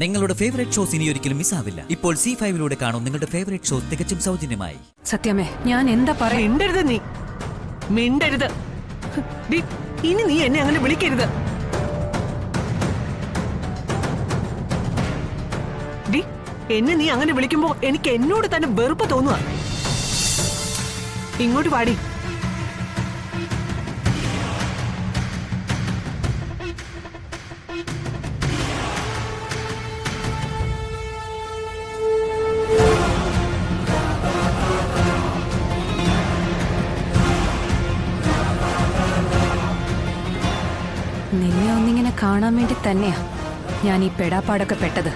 നിങ്ങളുടെ favourite shows ഇനി ഒരിക്കലും മിസ്സാവില്ല. ഇപ്പോൾ C5 കാണും നിങ്ങളുടെ ഫേവറേറ്റ് ഷോസ് തികച്ചും സൗജന്യമായി. സത്യമേ, ഞാൻ എന്താ പറയാ? മിണ്ടരുത്, നീ മിണ്ടരുത്. ഇനി നീ എന്നെ അങ്ങനെ വിളിക്കരുത്. എന്നെ നീ അങ്ങനെ വിളിക്കുമ്പോ എനിക്ക് എന്നോട് തന്നെ വെറുപ്പ് തോന്നുക. ഇങ്ങോട്ട് പാടി. നിന്നെ ഒന്നിങ്ങനെ കാണാൻ വേണ്ടി തന്നെയാ ഞാൻ ഈ പെടാപ്പാടൊക്കെ പെട്ടത്.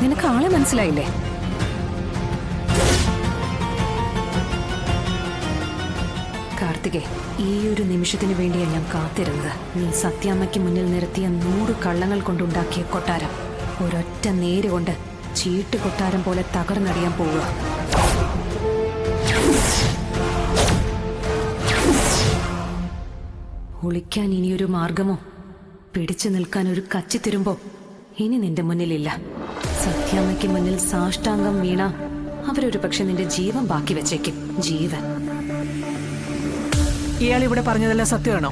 നിനക്ക് ആളെ മനസ്സിലായില്ലേ? കാർത്തികേ, ഈ ഒരു നിമിഷത്തിന് വേണ്ടിയാ ഞാൻ കാത്തിരുന്നത്. നീ സത്യാമ്മയ്ക്ക് മുന്നിൽ നിരത്തിയ 100 കള്ളങ്ങൾ കൊണ്ടുണ്ടാക്കിയ കൊട്ടാരം ഒരൊറ്റ നേര് കൊണ്ട് ചീട്ട് കൊട്ടാരം പോലെ തകർന്നടിയാൻ പോവുക. ഒളിക്കാൻ ഇനിയൊരു മാർഗമോ പിടിച്ചു നിൽക്കാൻ ഒരു കച്ചിത്തിരുമ്പോ ഇനി നിന്റെ മുന്നിലില്ല. സത്യാമ്മയ്ക്ക് മുന്നിൽ സാഷ്ടാംഗം വീണ അവരൊരു പക്ഷെ നിന്റെ ജീവൻ ബാക്കി വെച്ചേക്കും. ജീവൻ. ഇയാൾ ഇവിടെ പറഞ്ഞതെല്ലാം സത്യമാണോ?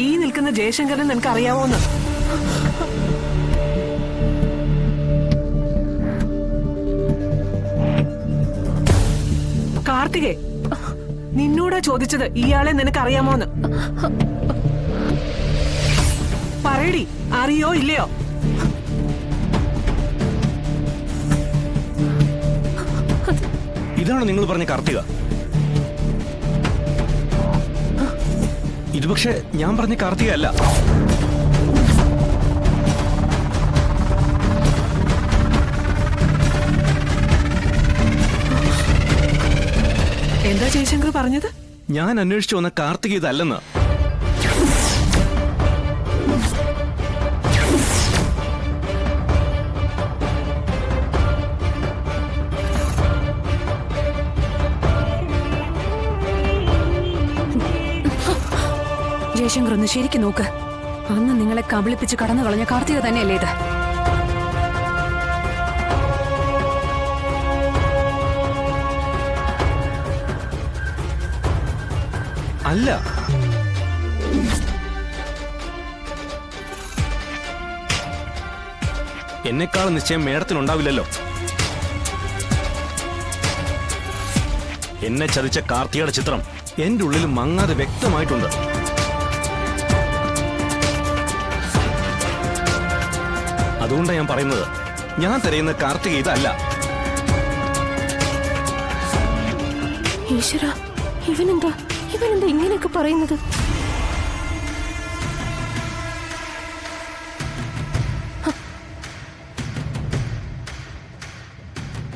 ഈ നിൽക്കുന്ന ജയശങ്കരനെ നിനക്ക് അറിയാവോന്ന്? കാർത്തികേ, നിന്നോടാ ചോദിച്ചത് ഇയാളെ നിനക്ക് അറിയാമോന്ന്. പറയടി, അറിയോ ഇല്ലയോ? ഇതാണോ നിങ്ങൾ പറഞ്ഞ കാർത്തിക? ഇത് പക്ഷെ ഞാൻ പറഞ്ഞ കാർത്തിക അല്ല. എന്താ ജയശങ്കർ പറഞ്ഞത്? ഞാൻ അന്വേഷിച്ചു വന്ന കാർത്തിക ഇതല്ലെന്ന്. ജയശങ്കർ, ഒന്ന് ശരിക്കും നോക്ക്. അന്ന് നിങ്ങളെ കബളിപ്പിച്ച് കടന്നു കളഞ്ഞ കാർത്തിക തന്നെയല്ലേ ഇത്? അല്ല, എന്നെക്കാളും നിശ്ചയം മേഡത്തിനുണ്ടാവില്ലല്ലോ. എന്നെ ചതിച്ച കാർത്തികയുടെ ചിത്രം എന്റെ ഉള്ളിൽ മങ്ങാതെ വ്യക്തമായിട്ടുണ്ട്. അതുകൊണ്ടാണ് ഞാൻ പറയുന്നത്, ഞാൻ തിരയുന്ന കാർത്തിക ഇതല്ല. ഈശ്വര, ഇവനെന്താ ഇങ്ങനെയൊക്കെ പറയുന്നത്?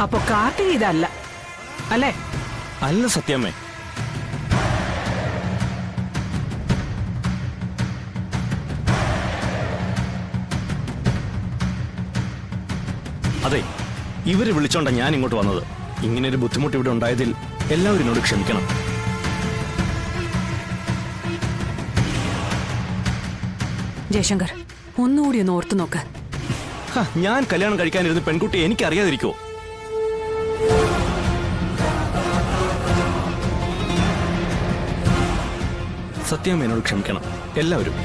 അപ്പൊ കാർത്തിക ഇതല്ല അല്ലേ? അല്ല സത്യമേ. അതെ, ഇവര് വിളിച്ചോണ്ട ഞാൻ ഇങ്ങോട്ട് വന്നത്. ഇങ്ങനൊരു ബുദ്ധിമുട്ട് ഇവിടെ ഉണ്ടായതിൽ എല്ലാവരും എന്നോട് ക്ഷമിക്കണം. ജയശങ്കർ, ഒന്നുകൂടി ഒന്ന് ഓർത്തു നോക്ക്. ഞാൻ കല്യാണം കഴിക്കാനിരുന്ന പെൺകുട്ടി എനിക്ക് അറിയാതിരിക്കോ? സത്യം എന്നോട് ക്ഷമിക്കണം എല്ലാവരും.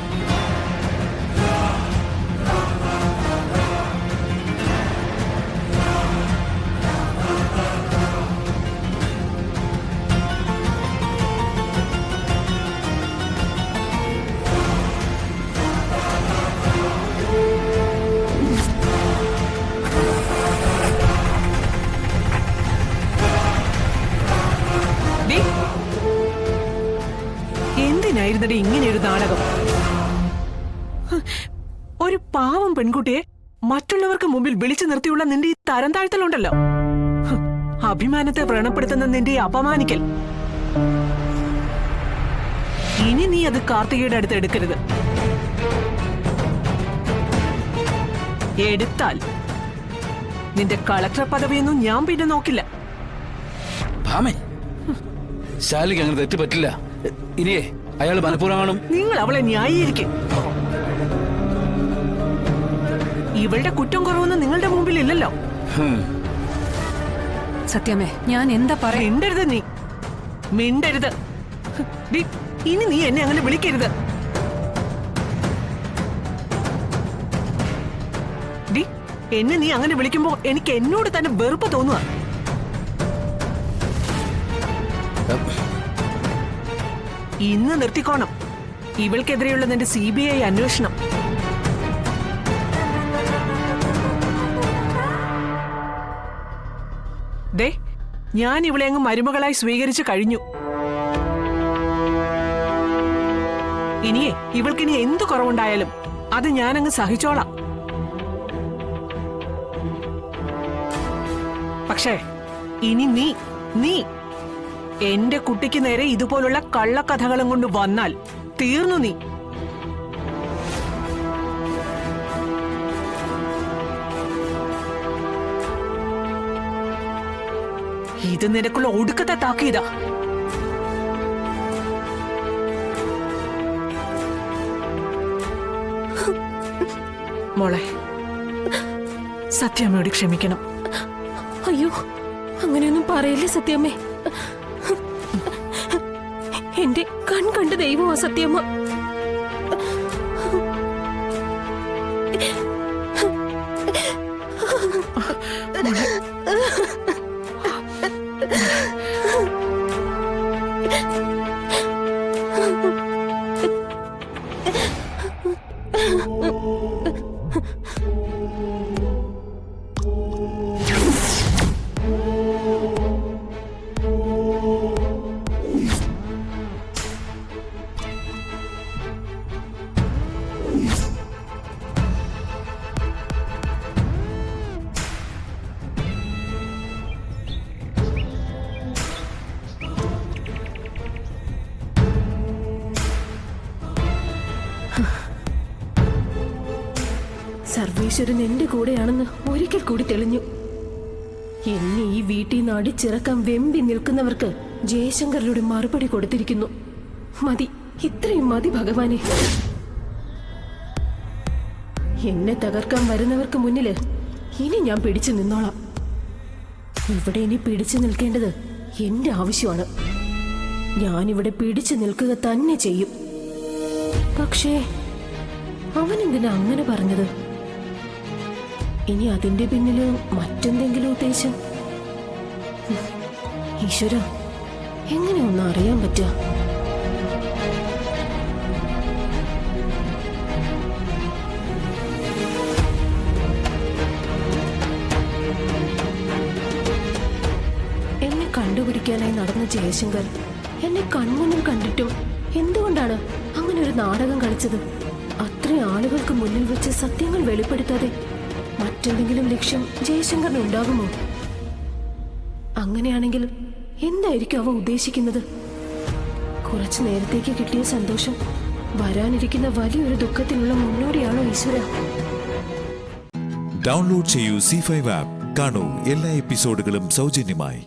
എന്തിനായിരുന്നടി ഇങ്ങനെയൊരു നാടകം? ഒരു പാവം പെൺകുട്ടിയെ മറ്റുള്ളവർക്ക് മുമ്പിൽ വിളിച്ചു നിർത്തിയുള്ള നിന്റെ ഈ തരം താഴ്ത്തലുണ്ടല്ലോ, അഭിമാനത്തെ വ്രണപ്പെടുത്തുന്ന നിന്റെ ഈ അപമാനിക്കൽ, ഇനി നീ അത് കാർത്തികയുടെ അടുത്ത് എടുക്കരുത്. എടുത്താൽ നിന്റെ കളക്ടർ പദവിയൊന്നും ഞാൻ പിന്നെ നോക്കില്ല. ഭാമൻ, ശാലിക്ക് അങ്ങനെ തെറ്റ് പറ്റില്ല. ഇനിയേ അയാൾ മനഃപൂർവ്വം നിങ്ങൾ അവളെ ന്യായീകരിക്കും. ഇവളുടെ കുറ്റം കുറവൊന്നും നിങ്ങളുടെ മുമ്പിൽ ഇല്ലല്ലോ. സത്യമേ, ഞാൻ എന്താ പറയാ? മിണ്ടരുത് നീ, മിണ്ടരുത്. ഡി, ഇനി നീ എന്നെ അങ്ങനെ വിളിക്കരുത്. ഡി, എന്നെ നീ അങ്ങനെ വിളിക്കുമ്പോ എനിക്ക് എന്നോട് തന്നെ വെറുപ്പ് തോന്നുക. ഇന്ന് നിർത്തിക്കോണം ഇവൾക്കെതിരെയുള്ള നിന്റെ CBI അന്വേഷണം. ദേ, ഞാൻ ഇവളെ അങ്ങ് മരുമകളായി സ്വീകരിച്ചു കഴിഞ്ഞു. ഇനിയേ ഇവൾക്കിനി എന്തു കുറവുണ്ടായാലും അത് ഞാനങ്ങ് സഹിച്ചോളാം. പക്ഷേ ഇനി നീ എന്റെ കുട്ടിക്ക് നേരെ ഇതുപോലുള്ള കള്ളക്കഥകളും കൊണ്ട് വന്നാൽ തീർന്നു നീ. ഇത് നിനക്കുള്ള ഒടുക്കത്തെ താക്കീതാ. മോളെ, സത്യമ്മയോട് ക്ഷമിക്കണം. അയ്യോ, അങ്ങനെയൊന്നും പറയല്ലേ സത്യമ്മേ. എന്റെ കണ്ട ദൈവമാ സത്യമ്മ. സർവേശ്വരൻ എന്റെ കൂടെയാണെന്ന് ഒരിക്കൽ കൂടി തെളിഞ്ഞു. എന്നെ ഈ വീട്ടിൽ നിന്ന് അടിച്ചിറക്കാൻ വെമ്പി നിൽക്കുന്നവർക്ക് ജയശങ്കറിലൂടെ മറുപടി കൊടുത്തിരിക്കുന്നു. മതി, ഇത്രയും മതി ഭഗവാനെ. എന്നെ തകർക്കാൻ വരുന്നവർക്ക് മുന്നില് ഇനി ഞാൻ പിടിച്ചു നിന്നോളാം. ഇവിടെ ഇനി പിടിച്ചു നിൽക്കേണ്ടത് എന്റെ ആവശ്യമാണ്. ഞാനിവിടെ പിടിച്ചു നിൽക്കുക തന്നെ ചെയ്യും. പക്ഷേ അവനെന്തിനാ അങ്ങനെ പറഞ്ഞത്? ഇനി അതിന്റെ പിന്നില് മറ്റെന്തെങ്കിലും ഉദ്ദേശം? ഈശ്വര, എങ്ങനെ ഒന്നും അറിയാൻ പറ്റുക? എന്നെ കണ്ടുപിടിക്കാനായി നടന്ന ജയശങ്കർ എന്നെ കൺമുന്നിൽ കണ്ടിട്ടും എന്തുകൊണ്ടാണ് അങ്ങനെ ഒരു നാടകം കളിച്ചത്? അത്രയും ആളുകൾക്ക് മുന്നിൽ വെച്ച് സത്യങ്ങൾ വെളിപ്പെടുത്താതെ മറ്റെന്തെങ്കിലും ലക്ഷ്യം ജയശങ്കറിന് ഉണ്ടാകുമോ? അങ്ങനെയാണെങ്കിൽ എന്തായിരിക്കും അവ ഉദ്ദേശിക്കുന്നത്? കുറച്ചു നേരത്തേക്ക് കിട്ടിയ സന്തോഷം വരാനിരിക്കുന്ന വലിയൊരു ദുഃഖത്തിനുള്ള മുന്നോടിയാണോ ഈശ്വര? ഡൗൺലോഡ് ചെയ്യൂ C5 ആപ്പ്. കാണൂ എല്ലാ എപ്പിസോഡുകളും സൗജന്യമായി.